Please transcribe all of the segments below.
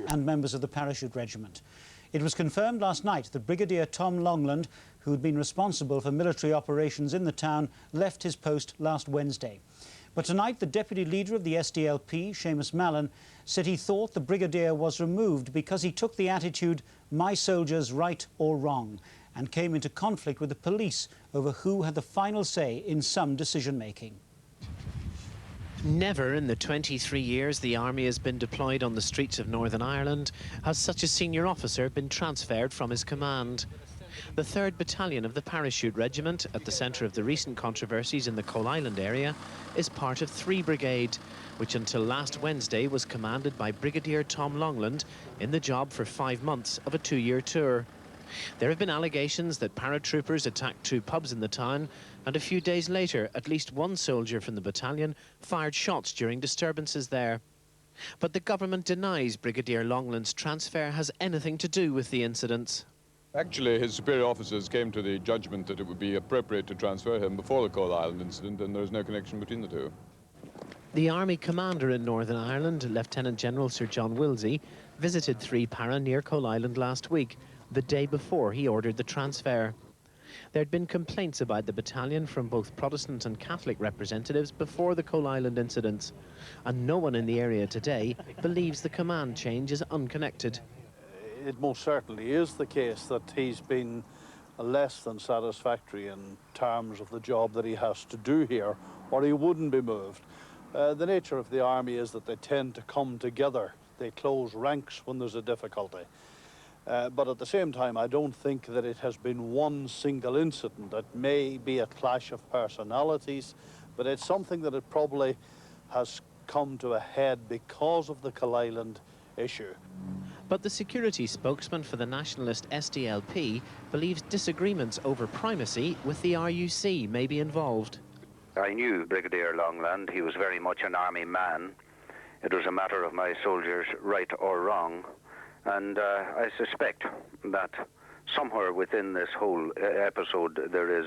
and members of the parachute regiment. It was confirmed last night that Brigadier Tom Longland, who had been responsible for military operations in the town, left his post last Wednesday. But tonight, the deputy leader of the SDLP, Seamus Mallon, said he thought the brigadier was removed because he took the attitude, "my soldiers right or wrong," and came into conflict with the police over who had the final say in some decision-making. Never in the 23 years the army has been deployed on the streets of Northern Ireland has such a senior officer been transferred from his command. The 3rd Battalion of the Parachute Regiment, at the centre of the recent controversies in the Coal Island area, is part of 3 Brigade, which until last Wednesday was commanded by Brigadier Tom Longland, in the job for 5 months of a 2-year tour. There have been allegations that paratroopers attacked 2 pubs in the town, and a few days later, at least 1 soldier from the battalion fired shots during disturbances there. But the government denies Brigadier Longland's transfer has anything to do with the incidents. Actually, his superior officers came to the judgment that it would be appropriate to transfer him before the Coal Island incident, and there is no connection between the two. The Army commander in Northern Ireland, Lieutenant General Sir John Wilsey, visited 3 Para near Coal Island last week, the day before he ordered the transfer. There had been complaints about the battalion from both Protestant and Catholic representatives before the Coal Island incidents, and no one in the area today believes the command change is unconnected. It most certainly is the case that he's been less than satisfactory in terms of the job that he has to do here, or he wouldn't be moved. The nature of the army is that they tend to come together. They close ranks when there's a difficulty. But at the same time, I don't think that it has been one single incident. It may be a clash of personalities, but it's something that it probably has come to a head because of the Coal Island issue. But the security spokesman for the nationalist SDLP believes disagreements over primacy with the RUC may be involved. I knew Brigadier Longland. He was very much an army man. It was a matter of my soldiers right or wrong. And I suspect that somewhere within this whole episode there is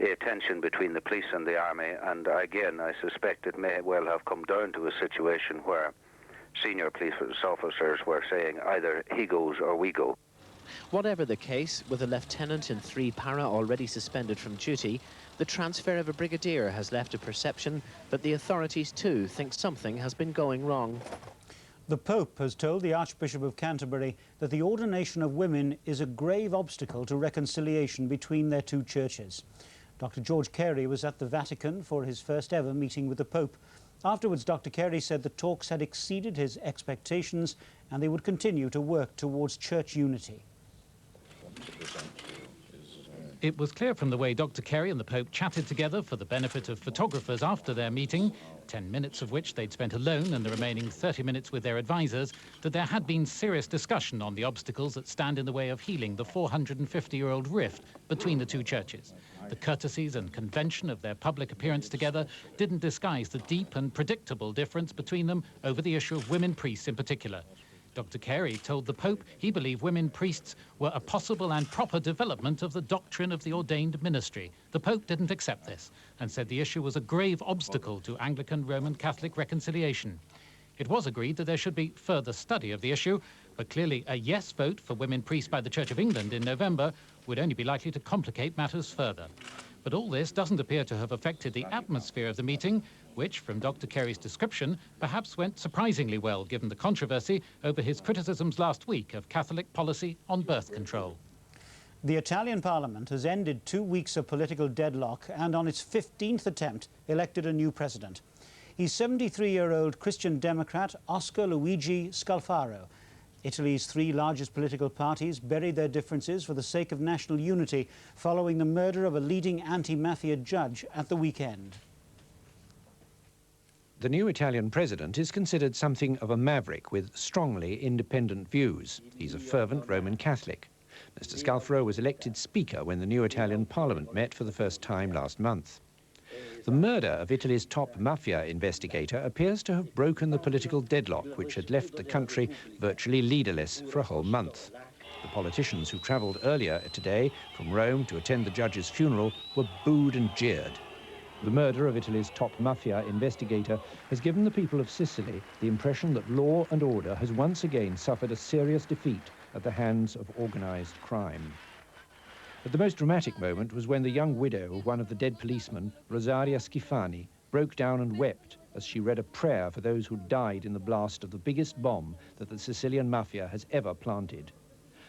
a tension between the police and the army, and again I suspect it may well have come down to a situation where senior police officers were saying either he goes or we go. Whatever the case, with a lieutenant in 3 Para already suspended from duty, the transfer of a brigadier has left a perception that the authorities too think something has been going wrong. The Pope has told the Archbishop of Canterbury that the ordination of women is a grave obstacle to reconciliation between their 2 churches. Dr. George Carey was at the Vatican for his first ever meeting with the Pope. Afterwards, Dr. Carey said the talks had exceeded his expectations and they would continue to work towards church unity. It was clear from the way Dr. Carey and the Pope chatted together for the benefit of photographers after their meeting, 10 minutes of which they'd spent alone and the remaining 30 minutes with their advisors, that there had been serious discussion on the obstacles that stand in the way of healing the 450-year-old rift between the 2 churches. The courtesies and convention of their public appearance together didn't disguise the deep and predictable difference between them over the issue of women priests in particular. Dr. Carey told the Pope he believed women priests were a possible and proper development of the doctrine of the ordained ministry. The Pope didn't accept this and said the issue was a grave obstacle to Anglican Roman Catholic reconciliation. It was agreed that there should be further study of the issue, but clearly a yes vote for women priests by the Church of England in November would only be likely to complicate matters further. But all this doesn't appear to have affected the atmosphere of the meeting, which, from Dr. Carey's description, perhaps went surprisingly well, given the controversy over his criticisms last week of Catholic policy on birth control. The Italian Parliament has ended 2 weeks of political deadlock and, on its 15th attempt, elected a new president. He's 73-year-old Christian Democrat Oscar Luigi Scalfaro. Italy's 3 largest political parties buried their differences for the sake of national unity following the murder of a leading anti-mafia judge at the weekend. The new Italian president is considered something of a maverick with strongly independent views. He's a fervent Roman Catholic. Mr. Scalfaro was elected Speaker when the new Italian Parliament met for the first time last month. The murder of Italy's top mafia investigator appears to have broken the political deadlock which had left the country virtually leaderless for a whole month. The politicians who travelled earlier today from Rome to attend the judge's funeral were booed and jeered. The murder of Italy's top mafia investigator has given the people of Sicily the impression that law and order has once again suffered a serious defeat at the hands of organised crime. But the most dramatic moment was when the young widow of one of the dead policemen, Rosaria Schifani, broke down and wept as she read a prayer for those who died in the blast of the biggest bomb that the Sicilian mafia has ever planted.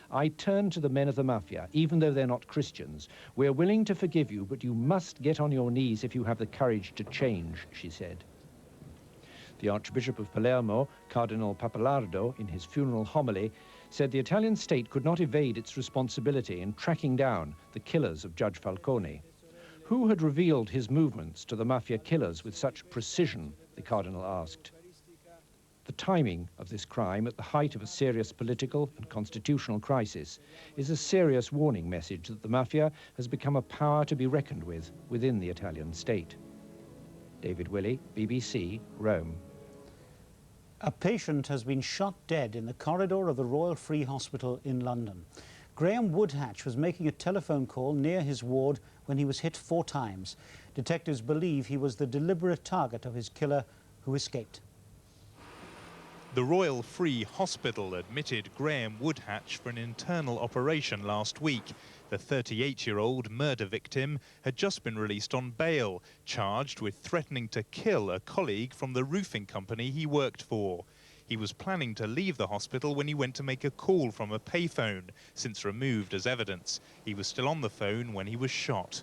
I turn to the men of the mafia, even though they're not Christians. We're willing to forgive you, but you must get on your knees if you have the courage to change, she said. The Archbishop of Palermo, Cardinal Pappalardo, in his funeral homily, said the Italian state could not evade its responsibility in tracking down the killers of Judge Falcone. Who had revealed his movements to the mafia killers with such precision, the Cardinal asked. The timing of this crime at the height of a serious political and constitutional crisis is a serious warning message that the mafia has become a power to be reckoned with within the Italian state. David Willey, BBC, Rome. A patient has been shot dead in the corridor of the Royal Free Hospital in London. Graham Woodhatch was making a telephone call near his ward when he was hit 4 times. Detectives believe he was the deliberate target of his killer, who escaped. The Royal Free Hospital admitted Graham Woodhatch for an internal operation last week. The 38-year-old murder victim had just been released on bail, charged with threatening to kill a colleague from the roofing company he worked for. He was planning to leave the hospital when he went to make a call from a payphone, since removed as evidence. He was still on the phone when he was shot.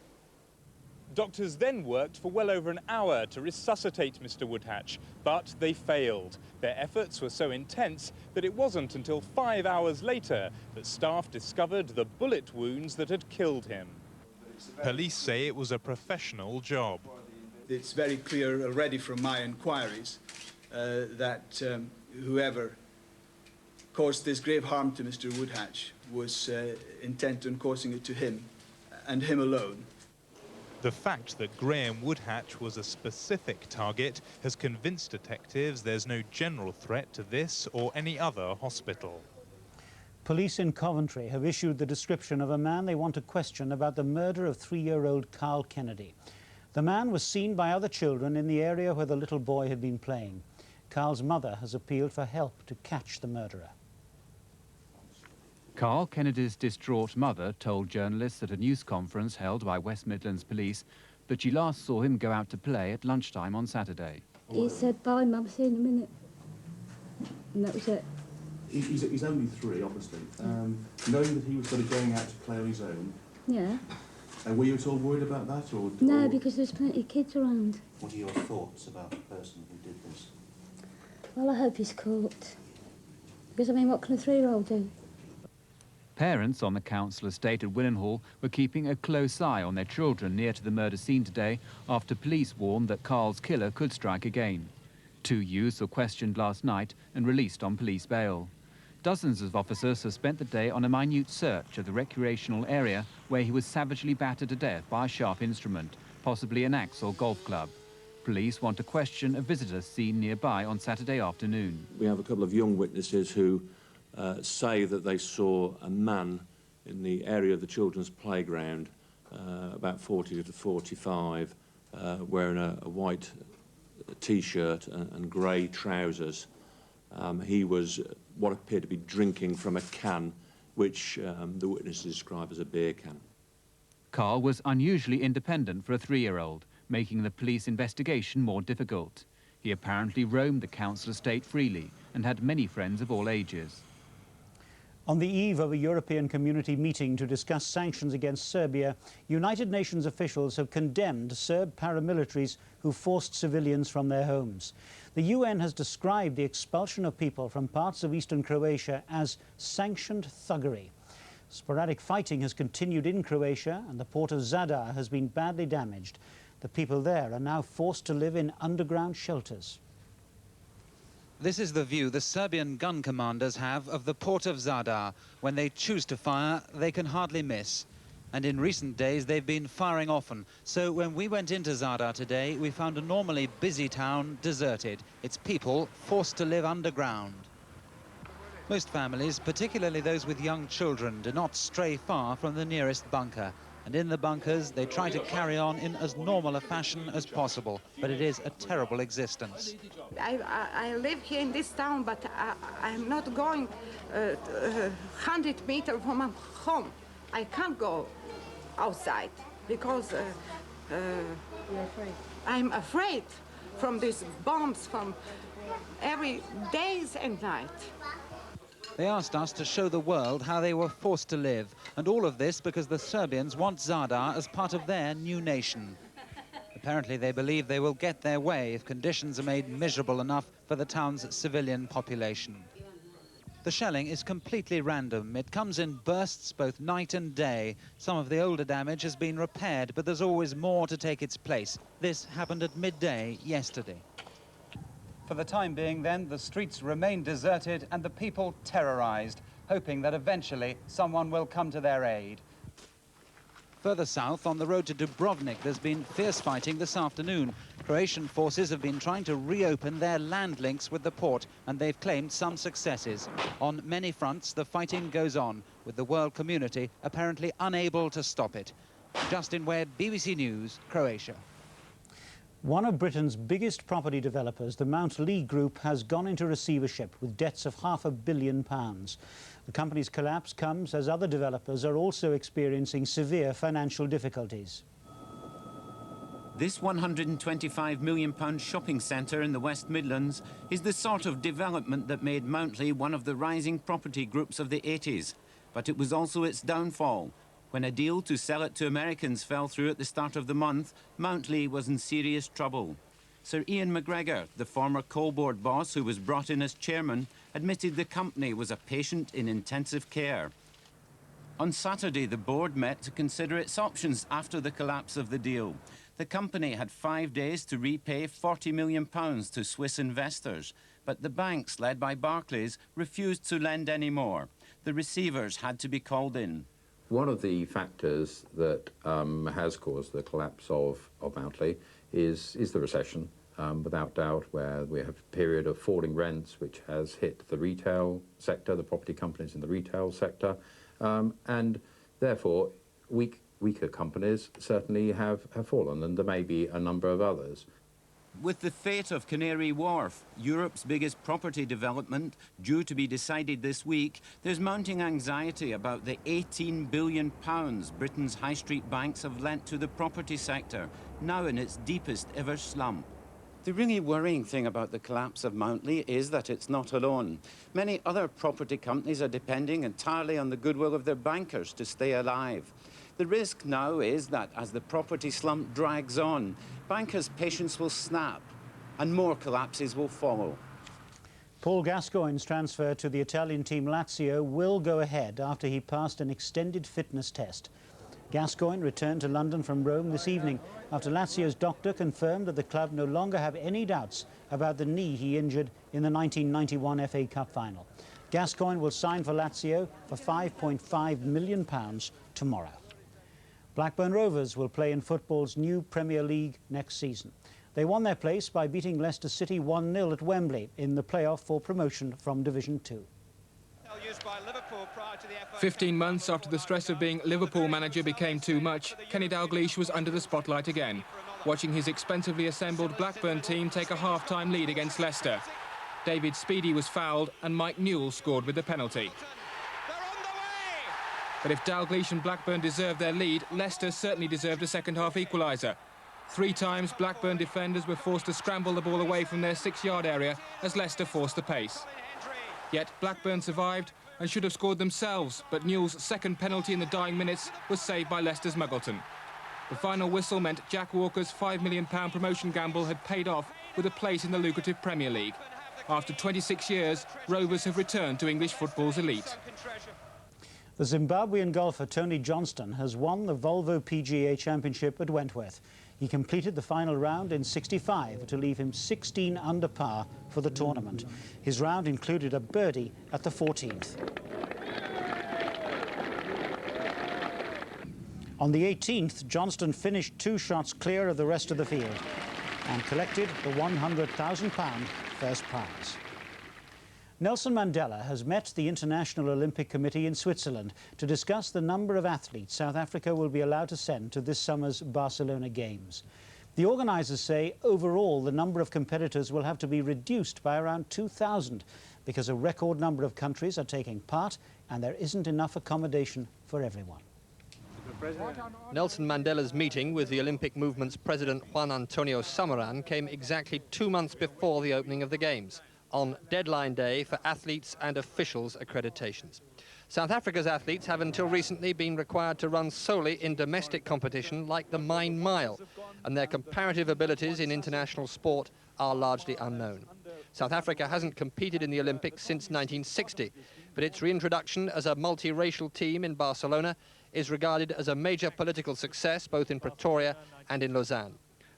Doctors then worked for well over an hour to resuscitate Mr. Woodhatch, but they failed. Their efforts were so intense that it wasn't until 5 hours later that staff discovered the bullet wounds that had killed him. Police say it was a professional job. It's very clear already from my inquiries that whoever caused this grave harm to Mr. Woodhatch was intent on causing it to him and him alone. The fact that Graham Woodhatch was a specific target has convinced detectives there's no general threat to this or any other hospital. Police in Coventry have issued the description of a man they want to question about the murder of 3-year-old Carl Kennedy. The man was seen by other children in the area where the little boy had been playing. Carl's mother has appealed for help to catch the murderer. Carl Kennedy's distraught mother told journalists at a news conference held by West Midlands Police that she last saw him go out to play at lunchtime on Saturday. He said, "Bye, Mum, see you in a minute." And that was it. He's only 3, obviously. Knowing that he was sort of going out to play on his own. Yeah. Were you at all worried about that? No, because there's plenty of kids around. What are your thoughts about the person who did this? Well, I hope he's caught. Because, I mean, what can a 3-year-old do? Parents on the council estate at Willenhall were keeping a close eye on their children near to the murder scene today after police warned that Carl's killer could strike again. 2 youths were questioned last night and released on police bail. Dozens of officers have spent the day on a minute search of the recreational area where he was savagely battered to death by a sharp instrument, possibly an axe or golf club. Police want to question a visitor seen nearby on Saturday afternoon. We have a couple of young witnesses who say that they saw a man in the area of the children's playground, about 40 to 45, wearing a white T-shirt and grey trousers. He was what appeared to be drinking from a can, which the witnesses describe as a beer can. Carl was unusually independent for a 3-year-old, making the police investigation more difficult. He apparently roamed the council estate freely and had many friends of all ages. On the eve of a European Community meeting to discuss sanctions against Serbia, United Nations officials have condemned Serb paramilitaries who forced civilians from their homes. The UN has described the expulsion of people from parts of eastern Croatia as sanctioned thuggery. Sporadic fighting has continued in Croatia and the port of Zadar has been badly damaged. The people there are now forced to live in underground shelters. This is the view the Serbian gun commanders have of the port of Zadar. When they choose to fire, they can hardly miss. And in recent days, they've been firing often. So when we went into Zadar today, we found a normally busy town deserted, its people forced to live underground. Most families, particularly those with young children, do not stray far from the nearest bunker. And in the bunkers, they try to carry on in as normal a fashion as possible. But it is a terrible existence. I live here in this town, but I'm not going 100 meters from my home. I can't go outside because I'm afraid from these bombs from every days and night. They asked us to show the world how they were forced to live, and all of this because the Serbians want Zadar as part of their new nation. Apparently they believe they will get their way if conditions are made miserable enough for the town's civilian population. The shelling is completely random. It comes in bursts both night and day. Some of the older damage has been repaired, but there's always more to take its place. This happened at midday yesterday. For the time being, then, the streets remain deserted and the people terrorized, hoping that eventually someone will come to their aid. Further south, on the road to Dubrovnik, there's been fierce fighting this afternoon. Croatian forces have been trying to reopen their land links with the port, and they've claimed some successes. On many fronts, the fighting goes on, with the world community apparently unable to stop it. Justin Webb, BBC News, Croatia. One of Britain's biggest property developers, the Mount Lee Group, has gone into receivership with debts of £500 million. The company's collapse comes as other developers are also experiencing severe financial difficulties. This £125 million shopping centre in the West Midlands is the sort of development that made Mount Lee one of the rising property groups of the 80s. But it was also its downfall. When a deal to sell it to Americans fell through at the start of the month, Mount Lee was in serious trouble. Sir Ian McGregor, the former coal board boss who was brought in as chairman, admitted the company was a patient in intensive care. On Saturday, the board met to consider its options after the collapse of the deal. The company had 5 days to repay £40 million to Swiss investors, but the banks, led by Barclays, refused to lend any more. The receivers had to be called in. One of the factors that has caused the collapse of Mount Lee is the recession, without doubt, where we have a period of falling rents which has hit the retail sector, the property companies in the retail sector, and therefore weaker companies certainly have fallen, and there may be a number of others. With the fate of Canary Wharf, Europe's biggest property development, due to be decided this week, there's mounting anxiety about the £18 billion Britain's high street banks have lent to the property sector, now in its deepest ever slump. The really worrying thing about the collapse of Mount Lee is that it's not alone. Many other property companies are depending entirely on the goodwill of their bankers to stay alive. The risk now is that as the property slump drags on, bankers' patience will snap and more collapses will follow. Paul Gascoigne's transfer to the Italian team Lazio will go ahead after he passed an extended fitness test. Gascoigne returned to London from Rome this evening after Lazio's doctor confirmed that the club no longer have any doubts about the knee he injured in the 1991 FA Cup final. Gascoigne will sign for Lazio for £5.5 million tomorrow. Blackburn Rovers will play in football's new Premier League next season. They won their place by beating Leicester City 1-0 at Wembley in the playoff for promotion from Division 2. 15 months after the stress of being Liverpool manager became too much, Kenny Dalglish was under the spotlight again, watching his expensively assembled Blackburn team take a half-time lead against Leicester. David Speedy was fouled and Mike Newell scored with the penalty. But if Dalglish and Blackburn deserved their lead, Leicester certainly deserved a second-half equaliser. 3 times Blackburn defenders were forced to scramble the ball away from their 6-yard area as Leicester forced the pace. Yet Blackburn survived and should have scored themselves, but Newell's second penalty in the dying minutes was saved by Leicester's Muggleton. The final whistle meant Jack Walker's £5 million promotion gamble had paid off with a place in the lucrative Premier League. After 26 years, Rovers have returned to English football's elite. The Zimbabwean golfer Tony Johnston has won the Volvo PGA Championship at Wentworth. He completed the final round in 65 to leave him 16 under par for the tournament. His round included a birdie at the 14th. On the 18th, Johnston finished 2 shots clear of the rest of the field and collected the £100,000 first prize. Nelson Mandela has met the International Olympic Committee in Switzerland to discuss the number of athletes South Africa will be allowed to send to this summer's Barcelona Games. The organisers say overall the number of competitors will have to be reduced by around 2,000 because a record number of countries are taking part and there isn't enough accommodation for everyone. Nelson Mandela's meeting with the Olympic movement's president Juan Antonio Samaran came exactly 2 months before the opening of the Games, on deadline day for athletes and officials' accreditations. South Africa's athletes have until recently been required to run solely in domestic competition like the Mine Mile, and their comparative abilities in international sport are largely unknown. South Africa hasn't competed in the Olympics since 1960, but its reintroduction as a multiracial team in Barcelona is regarded as a major political success both in Pretoria and in Lausanne.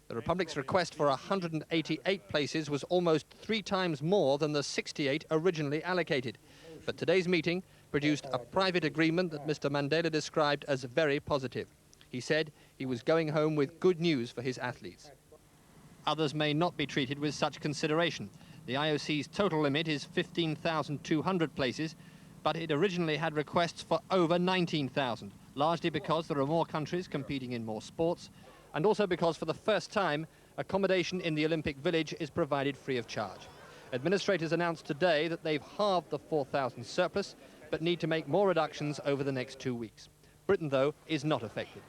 The Republic's request for 188 places was almost 3 times more than the 68 originally allocated. But today's meeting produced a private agreement that Mr. Mandela described as very positive. He said he was going home with good news for his athletes. Others may not be treated with such consideration. The IOC's total limit is 15,200 places, but it originally had requests for over 19,000, largely because there are more countries competing in more sports, and also because for the first time, accommodation in the Olympic Village is provided free of charge. Administrators announced today that they've halved the 4,000 surplus, but need to make more reductions over the next 2 weeks. Britain, though, is not affected.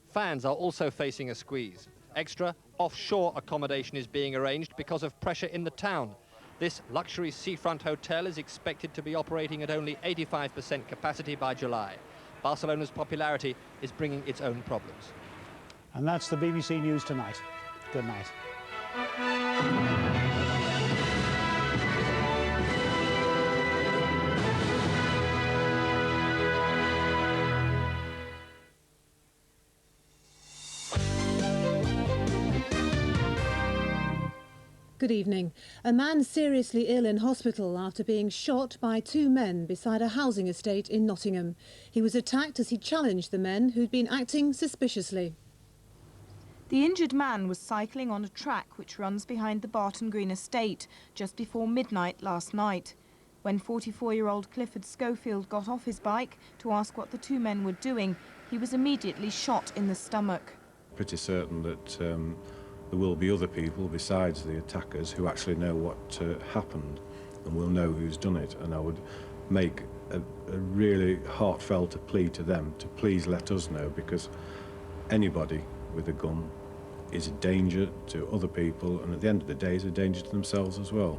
Fans are also facing a squeeze. Extra offshore accommodation is being arranged because of pressure in the town. This luxury seafront hotel is expected to be operating at only 85% capacity by July. Barcelona's popularity is bringing its own problems. And that's the BBC News tonight. Good night. Good evening. A man seriously ill in hospital after being shot by 2 men beside a housing estate in Nottingham. He was attacked as he challenged the men who'd been acting suspiciously. The injured man was cycling on a track which runs behind the Barton Green estate just before midnight last night. When 44-year-old Clifford Schofield got off his bike to ask what the 2 men were doing, he was immediately shot in the stomach. Pretty certain that there will be other people besides the attackers who actually know what happened and will know who's done it, and I would make a really heartfelt plea to them to please let us know, because anybody with a gun is a danger to other people and at the end of the day is a danger to themselves as well.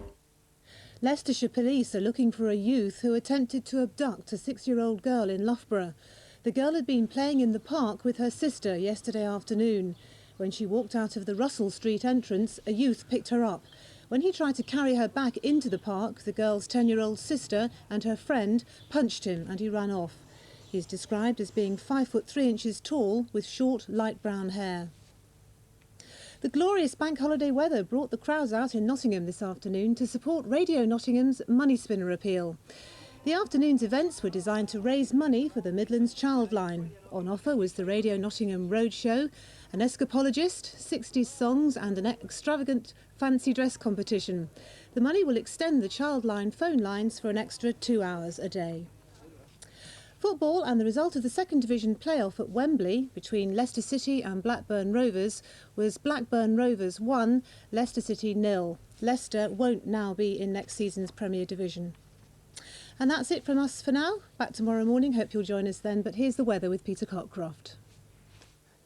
Leicestershire police are looking for a youth who attempted to abduct a 6-year-old girl in Loughborough. The girl had been playing in the park with her sister yesterday afternoon. When she walked out of the Russell Street entrance, a youth picked her up. When he tried to carry her back into the park, the girl's 10-year-old sister and her friend punched him and he ran off. He's described as being 5 foot 3 inches tall with short, light brown hair. The glorious bank holiday weather brought the crowds out in Nottingham this afternoon to support Radio Nottingham's Money Spinner appeal. The afternoon's events were designed to raise money for the Midlands Childline. On offer was the Radio Nottingham Roadshow, an escapologist, 60s songs and an extravagant fancy dress competition. The money will extend the Childline phone lines for an extra 2 hours a day. Football and the result of the second division playoff at Wembley between Leicester City and Blackburn Rovers was Blackburn Rovers 1, Leicester City 0. Leicester won't now be in next season's Premier Division. And that's it from us for now. Back tomorrow morning, hope you'll join us then, but here's the weather with Peter Cockcroft.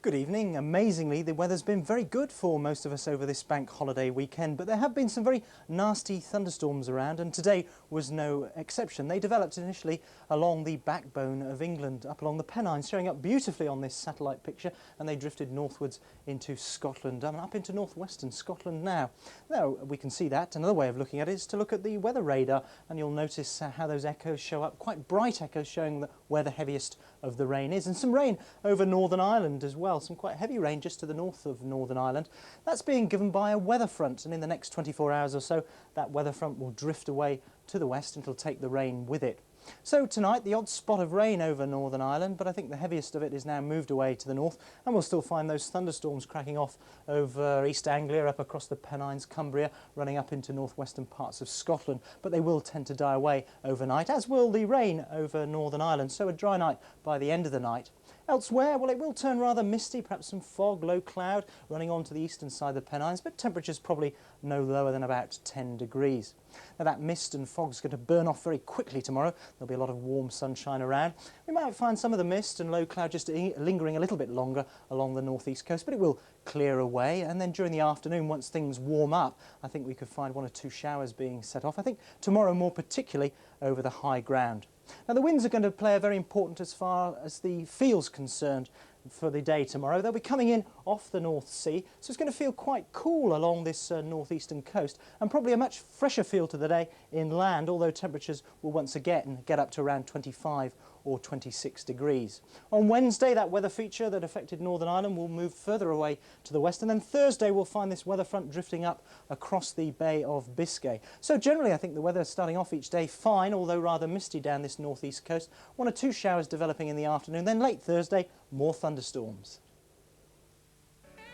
Good evening. Amazingly, the weather's been very good for most of us over this bank holiday weekend, but there have been some very nasty thunderstorms around, and today was no exception. They developed initially along the backbone of England, up along the Pennines, showing up beautifully on this satellite picture, and they drifted northwards into Scotland, and up into northwestern Scotland now. Now, we can see that. Another way of looking at it is to look at the weather radar, and you'll notice how those echoes show up, quite bright echoes showing where the heaviest of the rain is, and some rain over Northern Ireland as well. Some quite heavy rain just to the north of Northern Ireland. That's being given by a weather front, and in the next 24 hours or so that weather front will drift away to the west and it'll take the rain with it. So tonight, the odd spot of rain over Northern Ireland, but I think the heaviest of it is now moved away to the north, and we'll still find those thunderstorms cracking off over East Anglia, up across the Pennines, Cumbria, running up into northwestern parts of Scotland, but they will tend to die away overnight, as will the rain over Northern Ireland, so a dry night by the end of the night. Elsewhere, well, it will turn rather misty, perhaps some fog, low cloud running on to the eastern side of the Pennines, but temperatures probably no lower than about 10 degrees. Now, that mist and fog is going to burn off very quickly tomorrow. There'll be a lot of warm sunshine around. We might find some of the mist and low cloud just lingering a little bit longer along the northeast coast, but it will clear away. And then during the afternoon, once things warm up, I think we could find 1 or 2 showers being set off. I think tomorrow more particularly over the high ground. Now, the winds are going to play a very important as far as the feel's concerned for the day tomorrow. They'll be coming in off the North Sea, so it's going to feel quite cool along this northeastern coast, and probably a much fresher feel to the day inland, although temperatures will once again get up to around 25 or 26 degrees. On Wednesday, that weather feature that affected Northern Ireland will move further away to the west, and then Thursday we'll find this weather front drifting up across the Bay of Biscay. So generally I think the weather starting off each day fine, although rather misty down this northeast coast. 1 or 2 showers developing in the afternoon, then late Thursday more thunderstorms.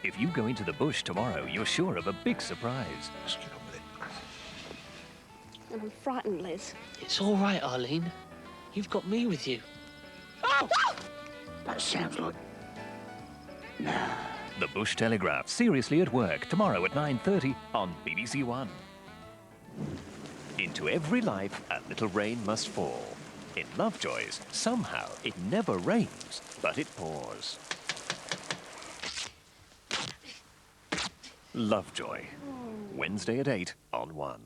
If you go into the bush tomorrow, you're sure of a big surprise. Let's get on with it. I'm frightened, Liz. It's all right, Arlene. You've got me with you. Oh! That sounds like... Nah. The Bush Telegraph, seriously at work, tomorrow at 9:30 on BBC1. Into every life, a little rain must fall. In Lovejoy's, somehow it never rains, but it pours. Lovejoy, Wednesday at 8 on 1.